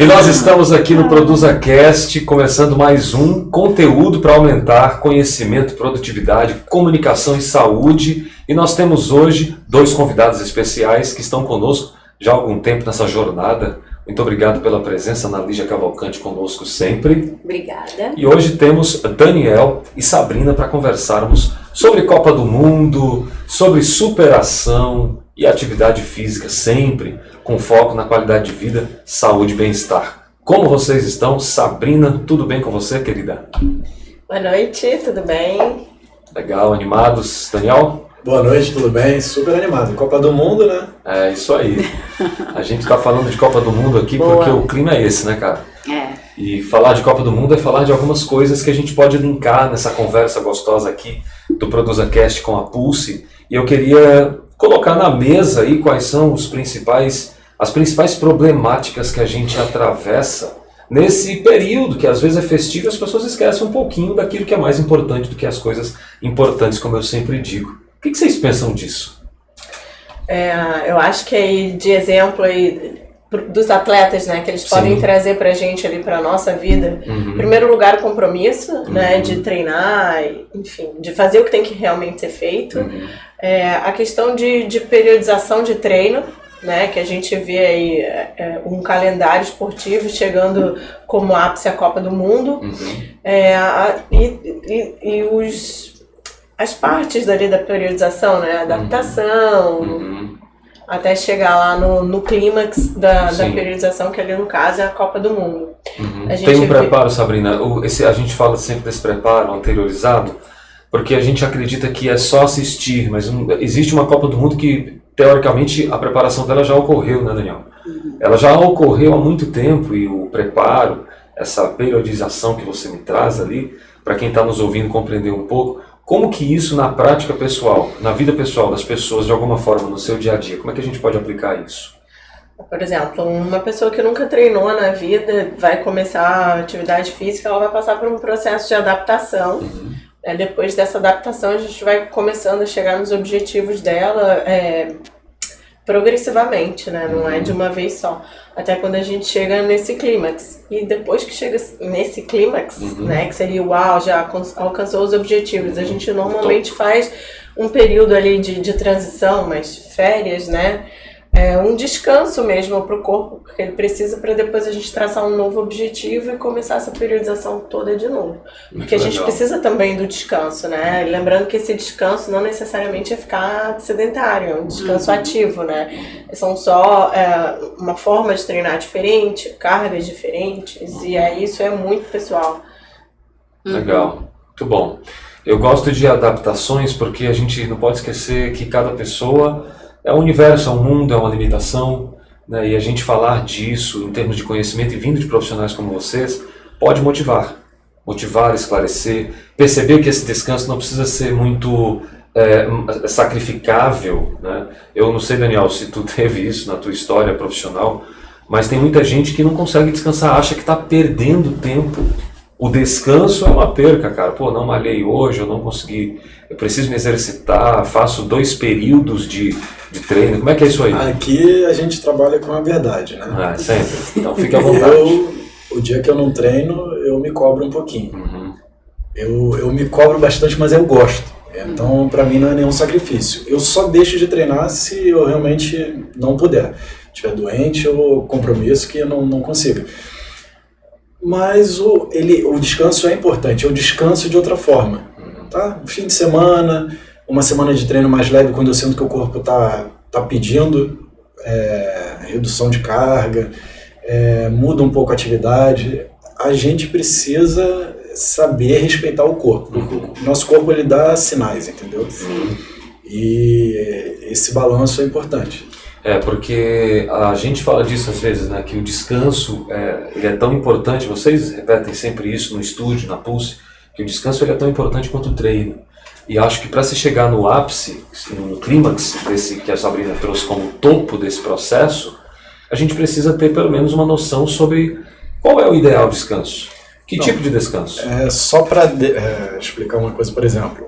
E nós estamos aqui no ProduzaCast, começando mais um conteúdo para aumentar conhecimento, produtividade, comunicação e saúde. E nós temos hoje dois convidados especiais que estão conosco já há algum tempo nessa jornada. Muito obrigado pela presença, Ana Lígia Cavalcante, conosco sempre. Obrigada. E hoje temos Daniel e Sabrina para conversarmos sobre Copa do Mundo, sobre superação e atividade física, sempre com foco na qualidade de vida, saúde e bem-estar. Como vocês estão? Sabrina, tudo bem com você, querida? Boa noite, tudo bem? Legal, animados. Daniel? Boa noite, tudo bem? Super animado. Copa do Mundo, né? É isso aí. A gente está falando de Copa do Mundo aqui porque o clima é esse, né, cara? É. E falar de Copa do Mundo é falar de algumas coisas que a gente pode linkar nessa conversa gostosa aqui do ProduzaCast com a Pulse. E eu queria colocar na mesa aí quais são as principais problemáticas que a gente atravessa nesse período que às vezes é festivo e as pessoas esquecem um pouquinho daquilo que é mais importante do que as coisas importantes, como eu sempre digo. O que vocês pensam disso? Eu acho que aí de exemplo aí dos atletas, né, que eles podem trazer pra gente ali pra nossa vida, em primeiro lugar o compromisso, né, de treinar, enfim, de fazer o que tem que realmente ser feito, a questão de periodização de treino, né, que a gente vê aí um calendário esportivo chegando como ápice a Copa do Mundo, as partes dali da periodização, né, adaptação, até chegar lá no clímax da periodização, que ali no caso é a Copa do Mundo. Tem um preparo, Sabrina, a gente fala sempre desse preparo anteriorizado, porque a gente acredita que é só assistir, mas existe uma Copa do Mundo que, teoricamente, a preparação dela já ocorreu, né, Daniel? Ela já ocorreu há muito tempo e o preparo, essa periodização que você me traz ali, para quem está nos ouvindo compreender um pouco, como que isso na prática pessoal, na vida pessoal das pessoas, de alguma forma, no seu dia a dia, como é que a gente pode aplicar isso? Por exemplo, uma pessoa que nunca treinou na vida, vai começar a atividade física, ela vai passar por um processo de adaptação. Depois dessa adaptação, a gente vai começando a chegar nos objetivos dela progressivamente, né? Não é de uma vez só. Até quando a gente chega nesse clímax. E depois que chega nesse clímax, né, que seria já alcançou os objetivos, a gente normalmente faz um período ali de transição, mas férias, né? Um descanso mesmo para o corpo, porque ele precisa para depois a gente traçar um novo objetivo e começar essa periodização toda de novo. Porque a gente precisa também do descanso, né? Lembrando que esse descanso não necessariamente é ficar sedentário, é um descanso ativo, né? São só uma forma de treinar diferente, cargas diferentes, e aí isso é muito pessoal. Legal, muito bom. Eu gosto de adaptações porque a gente não pode esquecer que cada pessoa é um universo, é um mundo, é uma limitação, né? E a gente falar disso em termos de conhecimento e vindo de profissionais como vocês pode motivar, esclarecer, perceber que esse descanso não precisa ser muito sacrificável, né? Eu não sei, Daniel, se tu teve isso na tua história profissional, mas tem muita gente que não consegue descansar, acha que está perdendo tempo. O descanso é uma perca, cara. Pô, não malhei hoje, eu não consegui, eu preciso me exercitar, faço 2 períodos de treino. Como é que é isso aí? Aqui a gente trabalha com a verdade, né? Sempre. Então fique à vontade. O dia que eu não treino, eu me cobro um pouquinho. Eu me cobro bastante, mas eu gosto. Então, pra mim, não é nenhum sacrifício. Eu só deixo de treinar se eu realmente não puder. Se estiver doente ou compromisso que eu não consiga. Mas o descanso é importante, eu descanso de outra forma, tá? Fim de semana, uma semana de treino mais leve quando eu sinto que o corpo tá pedindo, redução de carga, muda um pouco a atividade. A gente precisa saber respeitar o corpo. O nosso corpo, ele dá sinais, entendeu? E esse balanço é importante. Porque a gente fala disso às vezes, né, que o descanso ele é tão importante, vocês repetem sempre isso no estúdio, na Pulse, que o descanso ele é tão importante quanto o treino. E acho que para se chegar no ápice, no clímax desse que a Sabrina trouxe como topo desse processo, a gente precisa ter pelo menos uma noção sobre qual é o ideal descanso. Que tipo de descanso? Só para explicar uma coisa, por exemplo,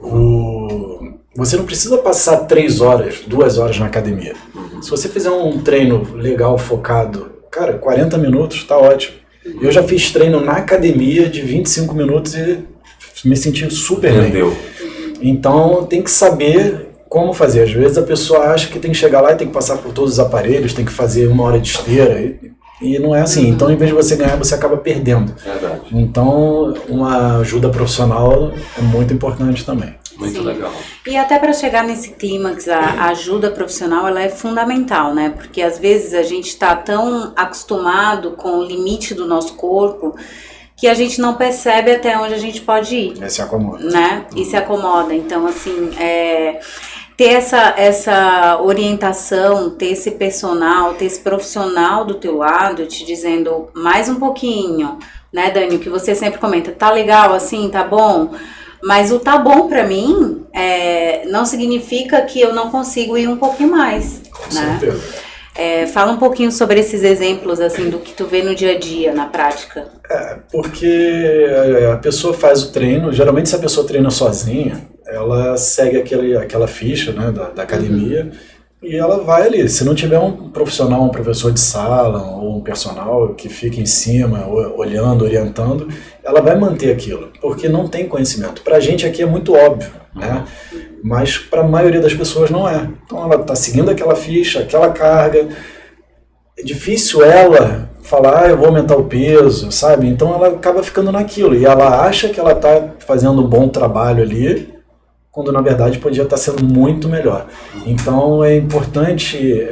você não precisa passar 3 horas, 2 horas na academia. Se você fizer um treino legal, focado, cara, 40 minutos tá ótimo. Eu já fiz treino na academia de 25 minutos e me senti super bem. Então tem que saber como fazer. Às vezes a pessoa acha que tem que chegar lá e tem que passar por todos os aparelhos, tem que fazer 1 hora de esteira, e não é assim. Então, em vez de você ganhar, você acaba perdendo. Verdade. Então, uma ajuda profissional é muito importante também. Muito Sim. legal. E até para chegar nesse clímax, a ajuda profissional ela é fundamental, né? Porque às vezes a gente está tão acostumado com o limite do nosso corpo que a gente não percebe até onde a gente pode ir. Se acomoda. Né? E se acomoda. Então, assim, ter essa orientação, ter esse personal, ter esse profissional do teu lado te dizendo mais um pouquinho, né, Dani? O que você sempre comenta, tá legal assim, tá bom? Mas o tá bom pra mim não significa que eu não consigo ir um pouquinho mais, Com né? certeza. Fala um pouquinho sobre esses exemplos, assim, do que tu vê no dia a dia, na prática. Porque a pessoa faz o treino, geralmente se a pessoa treina sozinha, ela segue aquela ficha, né, da academia, e ela vai ali. Se não tiver um profissional, um professor de sala ou um personal que fica em cima, olhando, orientando, ela vai manter aquilo, porque não tem conhecimento. Pra gente aqui é muito óbvio, né? Mas para a maioria das pessoas não é. Então ela está seguindo aquela ficha, aquela carga. É difícil ela falar, eu vou aumentar o peso, sabe? Então ela acaba ficando naquilo. E ela acha que ela está fazendo um bom trabalho ali, quando na verdade podia estar sendo muito melhor. Então é importante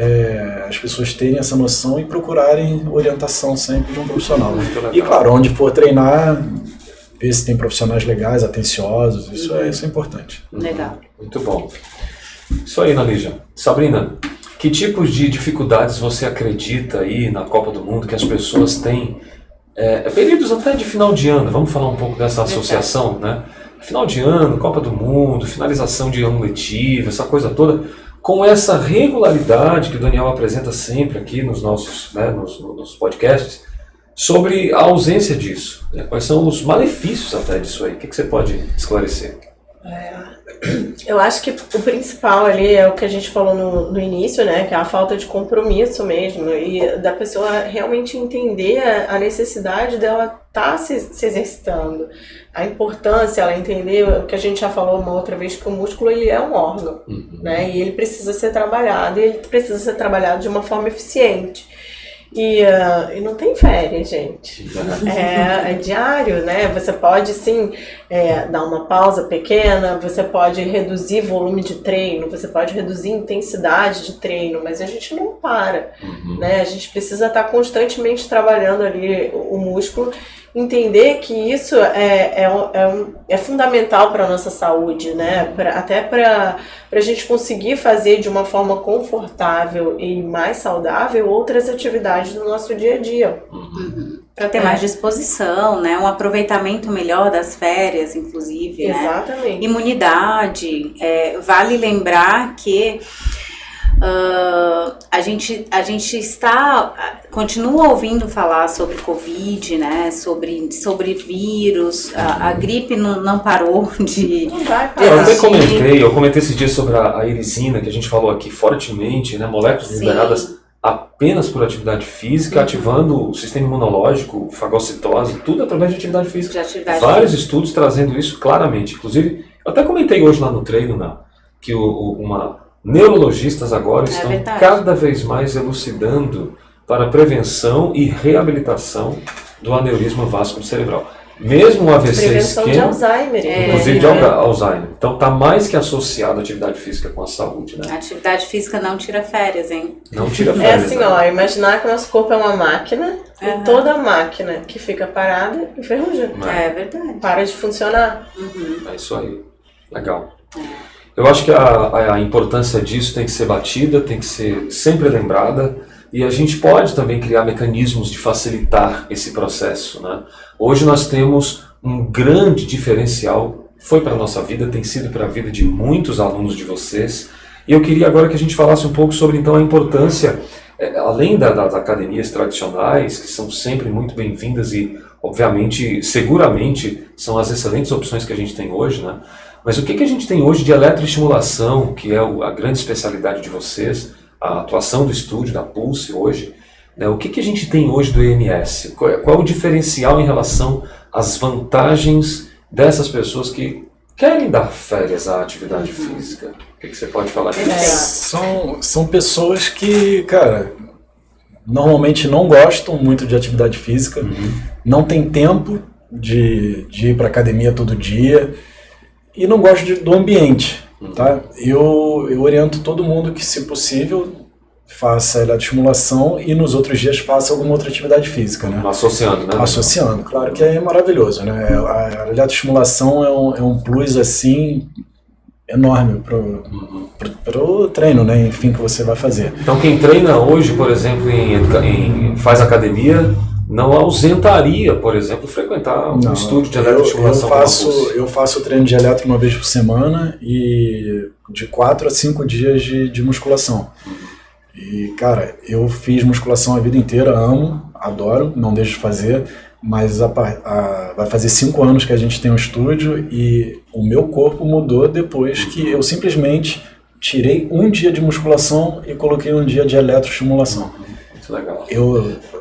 as pessoas terem essa noção e procurarem orientação sempre de um profissional. E claro, onde for treinar, ver se tem profissionais legais, atenciosos, isso é importante. Legal. Muito bom. Isso aí, Nalija. Sabrina, que tipos de dificuldades você acredita aí na Copa do Mundo que as pessoas têm? Períodos até de final de ano, vamos falar um pouco dessa associação, né? Final de ano, Copa do Mundo, finalização de ano letivo, essa coisa toda, com essa regularidade que o Daniel apresenta sempre aqui nos nossos, né, nos podcasts, sobre a ausência disso, né? Quais são os malefícios até disso aí? O que você pode esclarecer? Eu acho que o principal ali é o que a gente falou no início, né? Que é a falta de compromisso mesmo e da pessoa realmente entender a necessidade dela estar se exercitando. A importância, ela entender o que a gente já falou uma outra vez, que o músculo ele é um órgão, né? E ele precisa ser trabalhado, e ele precisa ser trabalhado de uma forma eficiente. E não tem férias, gente. É diário, né? Você pode, sim, dar uma pausa pequena, você pode reduzir volume de treino, você pode reduzir intensidade de treino, mas a gente não para, né? A gente precisa estar constantemente trabalhando ali o músculo, entender que isso é fundamental para a nossa saúde, né? Até para a gente conseguir fazer de uma forma confortável e mais saudável outras atividades do nosso dia a dia. Para ter mais disposição, né? Um aproveitamento melhor das férias, inclusive. Exatamente. Né? Imunidade. Vale lembrar que a gente continua ouvindo falar sobre Covid, né? Sobre vírus. A gripe não parou de. Não vai parar. Eu comentei esses dias sobre a irisina, que a gente falou aqui fortemente, né? Moléculas liberadas apenas por atividade física, ativando o sistema imunológico, fagocitose, tudo através de atividade física. Vários estudos trazendo isso claramente. Inclusive, eu até comentei hoje lá no treino, que neurologistas agora estão cada vez mais elucidando para penetração e reabilitação do aneurisma vascular cerebral. Mesmo o AVC prevenção de Alzheimer. Inclusive de Alzheimer. Então está mais que associado a atividade física com a saúde, né? A atividade física não tira férias, hein? Não tira férias. Assim, imaginar que o nosso corpo é uma máquina e toda máquina que fica parada enferruja. É verdade. Para de funcionar. É isso aí. Legal. Eu acho que a importância disso tem que ser batida, tem que ser sempre lembrada, e a gente pode também criar mecanismos de facilitar esse processo, né? Hoje nós temos um grande diferencial, foi para a nossa vida, tem sido para a vida de muitos alunos de vocês, e eu queria agora que a gente falasse um pouco sobre então a importância, além das academias tradicionais, que são sempre muito bem-vindas e obviamente, seguramente, são as excelentes opções que a gente tem hoje, né? Mas o que a gente tem hoje de eletroestimulação, que é a grande especialidade de vocês, a atuação do estúdio, da Pulse hoje, né? O que a gente tem hoje do EMS? Qual é o diferencial em relação às vantagens dessas pessoas que querem dar férias à atividade física? O que você pode falar disso? São pessoas que, cara, normalmente não gostam muito de atividade física, não tem tempo de ir para academia todo dia e não gostam do ambiente, tá? Eu oriento todo mundo que, se possível, faça eletroestimulação e nos outros dias faça alguma outra atividade física, né? Associando, né? Associando, claro que é maravilhoso, né? A eletroestimulação é um plus, assim, enorme pro treino, né? Enfim, que você vai fazer. Então quem treina hoje, por exemplo, faz academia, não ausentaria, por exemplo, frequentar um estúdio de eletroestimulação. Eu faço treino de eletro uma vez por semana e de 4 a 5 dias de musculação. E, cara, eu fiz musculação a vida inteira, amo, adoro, não deixo de fazer, mas vai fazer 5 anos que a gente tem um estúdio e o meu corpo mudou depois que eu simplesmente tirei um dia de musculação e coloquei um dia de eletroestimulação. Muito legal.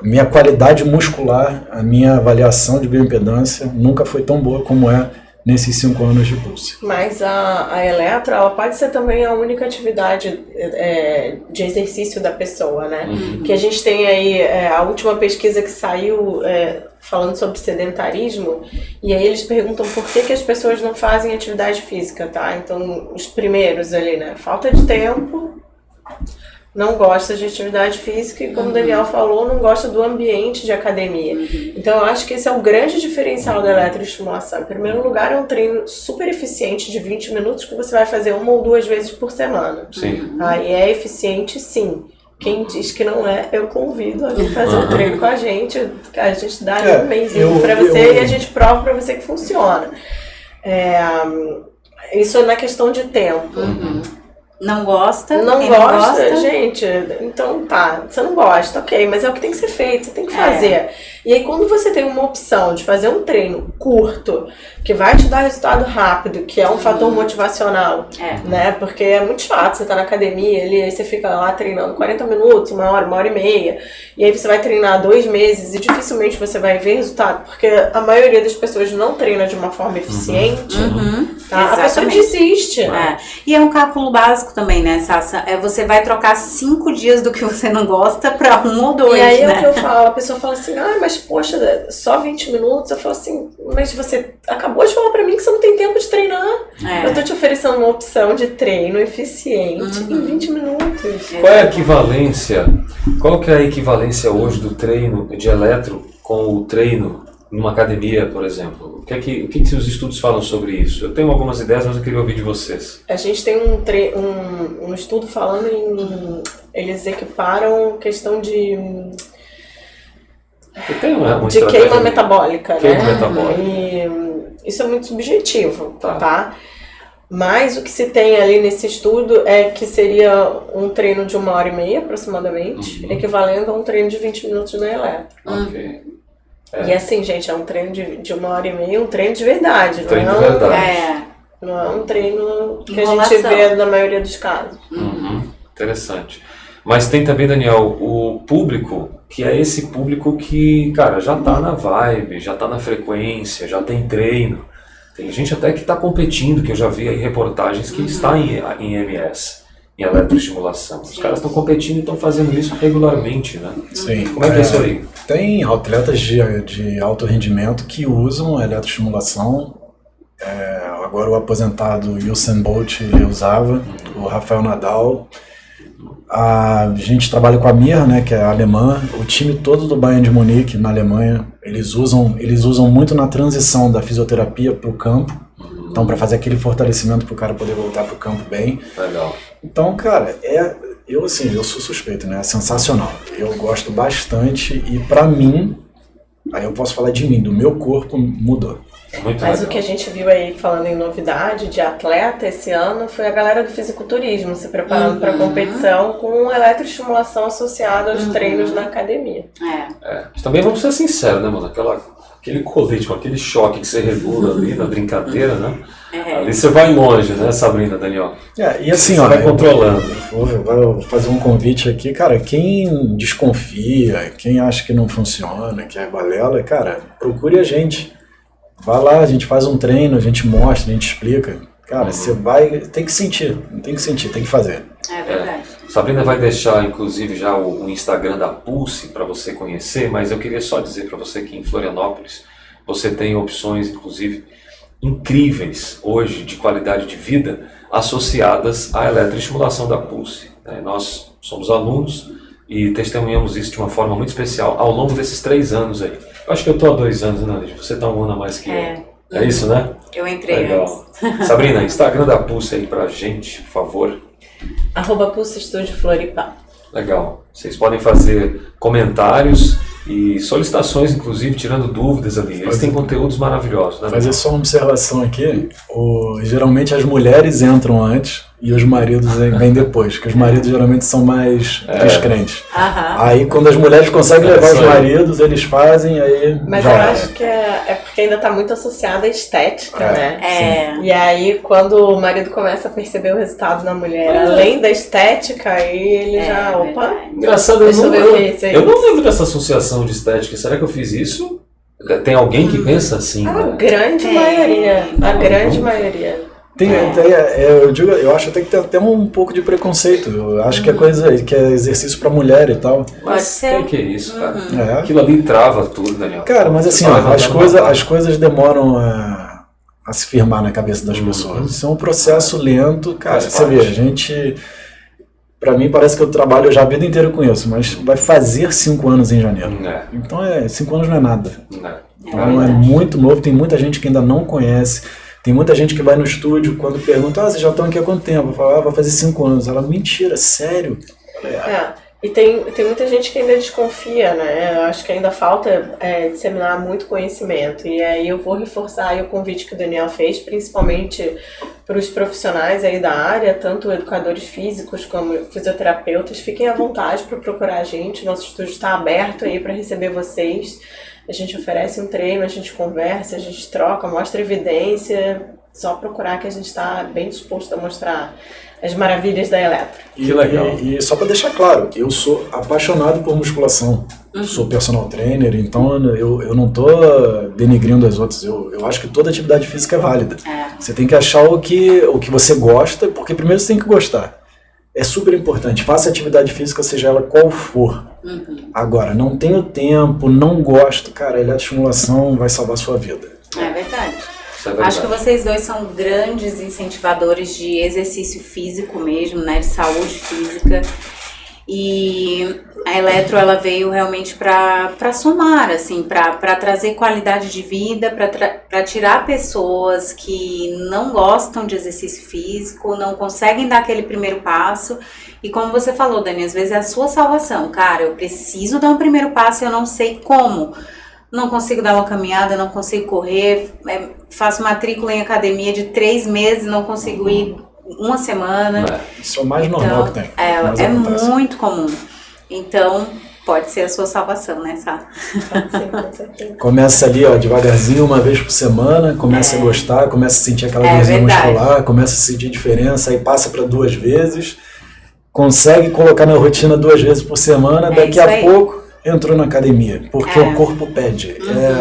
Minha qualidade muscular, a minha avaliação de bioimpedância nunca foi tão boa como é nesses 5 anos de Pulse. Mas a eletro, ela pode ser também a única atividade de exercício da pessoa, né? Que a gente tem aí a última pesquisa que saiu falando sobre sedentarismo, e aí eles perguntam por que as pessoas não fazem atividade física, tá? Então, os primeiros ali, né? Falta de tempo, não gosta de atividade física e, como o Daniel falou, não gosta do ambiente de academia. Então, eu acho que esse é o grande diferencial da eletroestimulação. Em primeiro lugar, é um treino super eficiente de 20 minutos que você vai fazer 1 ou 2 vezes por semana. Sim. Aí é eficiente, sim. Quem diz que não é, eu convido a vir fazer um treino com a gente dá um mêsinho pra você e a gente prova pra você que funciona. Isso é na questão de tempo. Não gosta? Não gosta, gente, então tá, você não gosta, ok, mas é o que tem que ser feito, você tem que fazer. E aí quando você tem uma opção de fazer um treino curto, que vai te dar resultado rápido, que é um fator motivacional, né, porque é muito chato, você tá na academia, aí você fica lá treinando 40 minutos, 1 hora, 1h30, e aí você vai treinar 2 meses e dificilmente você vai ver resultado, porque a maioria das pessoas não treina de uma forma eficiente, tá? A pessoa desiste. E é um cálculo básico também, né, Sassa? Você vai trocar 5 dias do que você não gosta pra 1 ou 2, e aí né? é o que eu falo, a pessoa fala assim, mas poxa, só 20 minutos, eu falo assim, mas você acabou de falar pra mim que você não tem tempo de treinar. Eu tô te oferecendo uma opção de treino eficiente em 20 minutos. Qual é a equivalência? Qual que é a equivalência hoje do treino de eletro com o treino numa academia, por exemplo? O que os estudos falam sobre isso? Eu tenho algumas ideias, mas eu queria ouvir de vocês. A gente tem um estudo falando em... Eles equiparam questão de queima metabólica, Queima né? metabólica. E isso é muito subjetivo, tá? Mas o que se tem ali nesse estudo é que seria um treino de 1h30 aproximadamente, equivalendo a um treino de 20 minutos na eletro. Ok. E assim, gente, é um treino de 1h30, um treino de verdade. Treino de verdade. Não é um treino que a gente vê na maioria dos casos. Interessante. Mas tem também, Daniel, o público, que é esse público que, cara, já tá na vibe, já tá na frequência, já tem treino. Tem gente até que está competindo, que eu já vi aí reportagens que está em EMS, em eletroestimulação. Os caras estão competindo e estão fazendo isso regularmente, né? Sim. Como é que é isso aí? Tem atletas de alto rendimento que usam a eletroestimulação. Agora o aposentado Usain Bolt ele usava, o Rafael Nadal. A gente trabalha com a Mir, né, que é alemã. O time todo do Bayern de Munique, na Alemanha, eles usam muito na transição da fisioterapia para o campo. Então, para fazer aquele fortalecimento para o cara poder voltar para o campo bem. Legal. Então, cara, eu sou suspeito, né? É sensacional. Eu gosto bastante e para mim, aí eu posso falar de mim, do meu corpo mudou. Muito Mas legal. o que a gente viu aí, falando em novidade de atleta esse ano, foi a galera do fisiculturismo se preparando para a competição com eletroestimulação associada aos treinos na academia. Mas também vamos ser sinceros, né, mano? aquele colete, com aquele choque que você regula ali na brincadeira, né? Ali você vai longe, né, Sabrina, Daniel? E assim, você vai controlando. Vou fazer um convite aqui, cara, quem desconfia, quem acha que não funciona, que é balela, cara, procure a gente. Vai lá, a gente faz um treino, a gente mostra, a gente explica. Cara, você vai, tem que sentir, tem que fazer. É verdade. Sabrina vai deixar, inclusive, já o Instagram da Pulse para você conhecer, mas eu queria só dizer para você que em Florianópolis você tem opções, inclusive, incríveis hoje de qualidade de vida associadas à eletroestimulação da Pulse. Nós somos alunos e testemunhamos isso de uma forma muito especial ao longo desses 3 anos aí. Eu acho que eu estou há 2 anos, né, Lídia? Você está 1 ano a mais que eu. É isso, né? Eu entrei Legal. Sabrina, Instagram da Pulse aí pra gente, por favor. @Pulse Estúdio Floripa. Legal. Vocês podem fazer comentários e solicitações, inclusive, tirando dúvidas ali. Eles têm conteúdos maravilhosos, né? Fazer só uma observação aqui. Geralmente as mulheres entram antes e os maridos vêm depois, porque os maridos geralmente são mais descrentes. Aí quando as mulheres conseguem levar os maridos, eles fazem, aí Mas já eu era. acho que é porque ainda tá muito associada à estética, né? É. E aí, quando o marido começa a perceber o resultado na mulher, além da estética, aí ele já, opa, Engraçado, deixa eu ver o que é isso aí. eu não lembro dessa associação de estética. Será que eu fiz isso? Tem alguém que pensa assim, A né? grande maioria, a grande maioria. Eu acho até que tem até um pouco de preconceito. Eu acho que é coisa que é exercício pra mulher e tal. Pode ser. O que é isso, cara? É. Aquilo ali trava tudo, Daniel. Cara, mas assim, Você ó, tá levantando as coisas demoram a se firmar na cabeça das pessoas. Isso é um processo lento, cara. Faz Você vê, parte. a gente. Pra mim parece que eu trabalho já a vida inteira com isso, mas vai fazer 5 anos em janeiro. Então 5 anos não é nada. Então é muito novo, tem muita gente que ainda não conhece. Tem muita gente que vai no estúdio, quando pergunta, vocês já estão aqui há quanto tempo? Eu falo, vai fazer 5 anos. Ela, mentira, sério? E tem muita gente que ainda desconfia, né? Eu acho que ainda falta disseminar muito conhecimento. E aí eu vou reforçar aí o convite que o Daniel fez, principalmente para os profissionais aí da área, tanto educadores físicos como fisioterapeutas. Fiquem à vontade para procurar a gente. Nosso estúdio está aberto aí para receber vocês. A gente oferece um treino, a gente conversa, a gente troca, mostra evidência. Só procurar que a gente está bem disposto a mostrar as maravilhas da eletro. Que legal. E só para deixar claro, eu sou apaixonado por musculação. Sou personal trainer, então eu não tô denigrindo as outras. Eu acho que toda atividade física é válida. Você tem que achar o que você gosta, porque primeiro você tem que gostar. É super importante. Faça atividade física, seja ela qual for. Agora, não tenho tempo, não gosto, cara, a eletroestimulação vai salvar a sua vida. É verdade. Isso é verdade. Acho que vocês dois são grandes incentivadores de exercício físico mesmo, né, de saúde física. E a Eletro, ela veio realmente para somar, assim, para trazer qualidade de vida, para tirar pessoas que não gostam de exercício físico, não conseguem dar aquele primeiro passo. E como você falou, Dani, às vezes é a sua salvação. Cara, eu preciso dar um primeiro passo e eu não sei como. Não consigo dar uma caminhada, não consigo correr, faço matrícula em academia de 3 meses, não consigo ir uma semana. Isso é o mais normal que tem. É muito comum. Então, pode ser a sua salvação, né, Sá? Pode ser, com certeza. Começa ali, ó, devagarzinho, uma vez por semana, começa a gostar, começa a sentir aquela dorzinha verdade. muscular, começa a sentir diferença, aí passa para 2 vezes, consegue colocar na rotina 2 vezes por semana, daqui isso a aí. pouco entrou na academia, porque o corpo pede.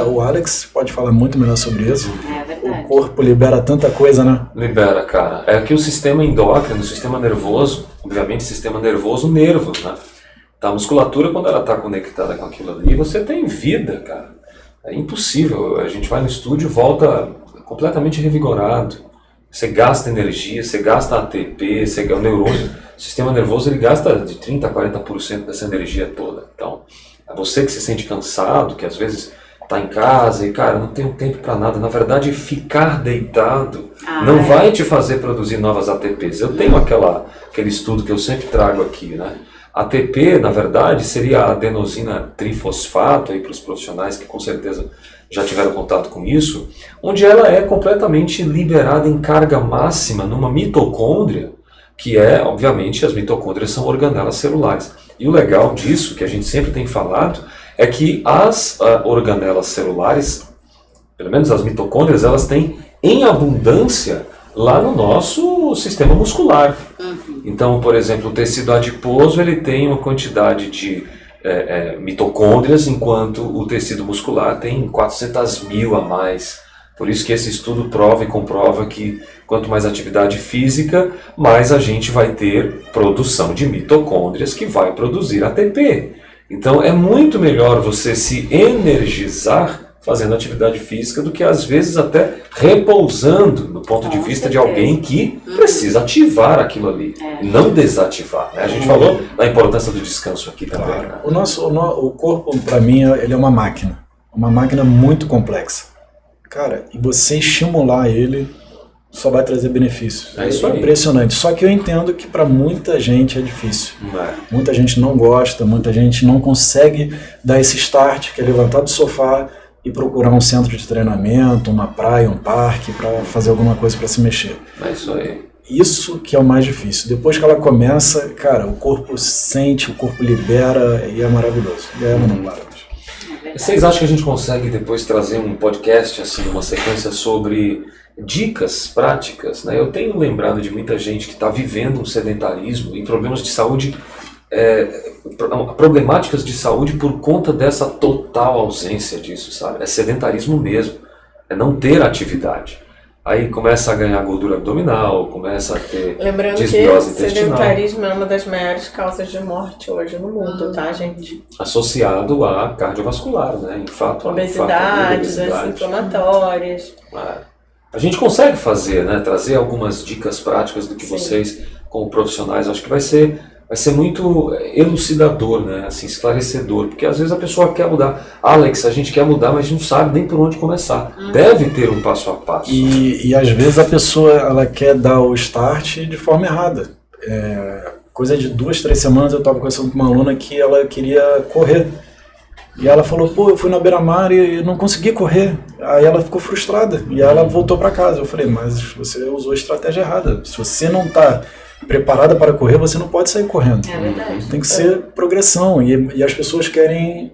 O Alex pode falar muito melhor sobre isso. É verdade. O corpo libera tanta coisa, né? Libera, cara. É que o sistema endócrino, o sistema nervoso, obviamente sistema nervoso, nervos, né? A musculatura, quando ela está conectada com aquilo ali, você tem vida, cara. É impossível. A gente vai no estúdio e volta completamente revigorado. Você gasta energia, você gasta ATP, o neurônio, o sistema nervoso, ele gasta de 30% a 40% dessa energia toda. Então, é você que se sente cansado, que às vezes está em casa e, cara, não tenho tempo para nada. Na verdade, ficar deitado não vai te fazer produzir novas ATPs. Eu tenho aquele estudo que eu sempre trago aqui, né? ATP, na verdade, seria a adenosina trifosfato, aí para os profissionais que com certeza já tiveram contato com isso, onde ela é completamente liberada em carga máxima numa mitocôndria, que é, obviamente, as mitocôndrias são organelas celulares. E o legal disso, que a gente sempre tem falado, é que as organelas celulares pelo menos as mitocôndrias, elas têm em abundância lá no nosso sistema muscular. Então, por exemplo, o tecido adiposo ele tem uma quantidade de mitocôndrias, enquanto o tecido muscular tem 400 mil a mais. Por isso que esse estudo prova e comprova que quanto mais atividade física, mais a gente vai ter produção de mitocôndrias que vai produzir ATP. Então é muito melhor você se energizar fazendo atividade física do que às vezes até repousando do ponto de vista de alguém que precisa ativar aquilo ali, não desativar. Né? A gente falou da importância do descanso aqui também. Claro. Né? O corpo, para mim, ele é uma máquina muito complexa. Cara, e você estimular ele só vai trazer benefícios. É isso aí. Impressionante. Só que eu entendo que para muita gente é difícil. Muita gente não gosta, muita gente não consegue dar esse start, que é levantar do sofá e procurar um centro de treinamento, uma praia, um parque, para fazer alguma coisa para se mexer. É isso aí. Isso que é o mais difícil. Depois que ela começa, cara, o corpo sente, o corpo libera e é maravilhoso. E é maravilhoso. Vocês acham que a gente consegue depois trazer um podcast, assim, uma sequência sobre dicas práticas? Né? Eu tenho lembrado de muita gente que está vivendo um sedentarismo e problemas de saúde, problemáticas de saúde por conta dessa total ausência disso, sabe? É sedentarismo mesmo, é não ter atividade. Aí começa a ganhar gordura abdominal, começa a ter lembrando que desbiose intestinal. sedentarismo é uma das maiores causas de morte hoje no mundo, tá, gente? Associado a cardiovascular, né? Obesidade, doenças inflamatórias. A gente consegue fazer, né? Trazer algumas dicas práticas do que vocês, como profissionais, acho que vai ser muito elucidador, né? Assim, esclarecedor, porque às vezes a pessoa quer mudar. Alex, a gente quer mudar, mas não sabe nem por onde começar. Deve ter um passo a passo. E às vezes a pessoa ela quer dar o start de forma errada. Coisa de 2, 3 semanas eu estava conversando com uma aluna que ela queria correr. E ela falou, pô, eu fui na beira-mar e não consegui correr. Aí ela ficou frustrada e ela voltou para casa. Eu falei, mas você usou a estratégia errada. Se você não está preparada para correr, você não pode sair correndo. É verdade. Tem que ser progressão. E as pessoas querem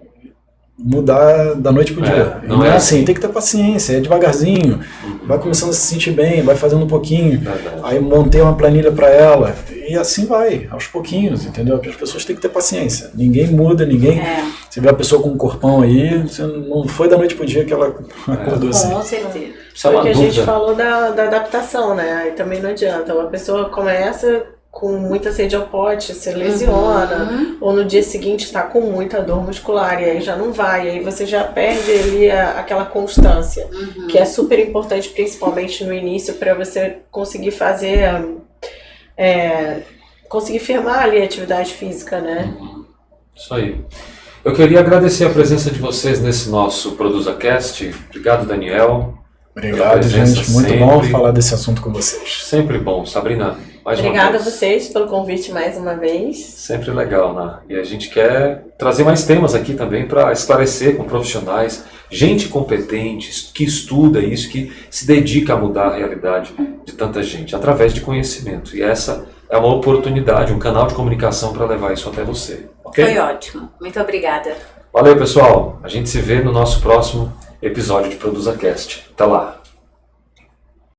mudar da noite pro dia. Não é assim. Tem que ter paciência, é devagarzinho. Vai começando a se sentir bem, vai fazendo um pouquinho. Aí montei uma planilha para ela. E assim vai, aos pouquinhos, entendeu? As pessoas têm que ter paciência. Ninguém muda, ninguém... Você vê a pessoa com um corpão aí, não foi da noite pro dia que ela acordou assim. Com certeza. Foi o que a gente falou da adaptação, né? Aí também não adianta. A pessoa começa com muita sede ao pote, se lesiona, ou no dia seguinte está com muita dor muscular, e aí já não vai, aí você já perde ali aquela constância, que é super importante, principalmente no início, para você conseguir fazer, conseguir firmar ali a atividade física, né? Isso aí. Eu queria agradecer a presença de vocês nesse nosso ProduzaCast. Obrigado, Daniel. Obrigado, gente. Muito bom falar desse assunto com vocês. Sempre bom. Sabrina, mais uma vez. Obrigada a vocês pelo convite mais uma vez. Sempre legal, né? E a gente quer trazer mais temas aqui também para esclarecer com profissionais, gente competente, que estuda isso, que se dedica a mudar a realidade de tanta gente, através de conhecimento. E essa é uma oportunidade, um canal de comunicação para levar isso até você. Okay? Foi ótimo. Muito obrigada. Valeu, pessoal. A gente se vê no nosso próximo episódio de ProduzaCast. Até lá.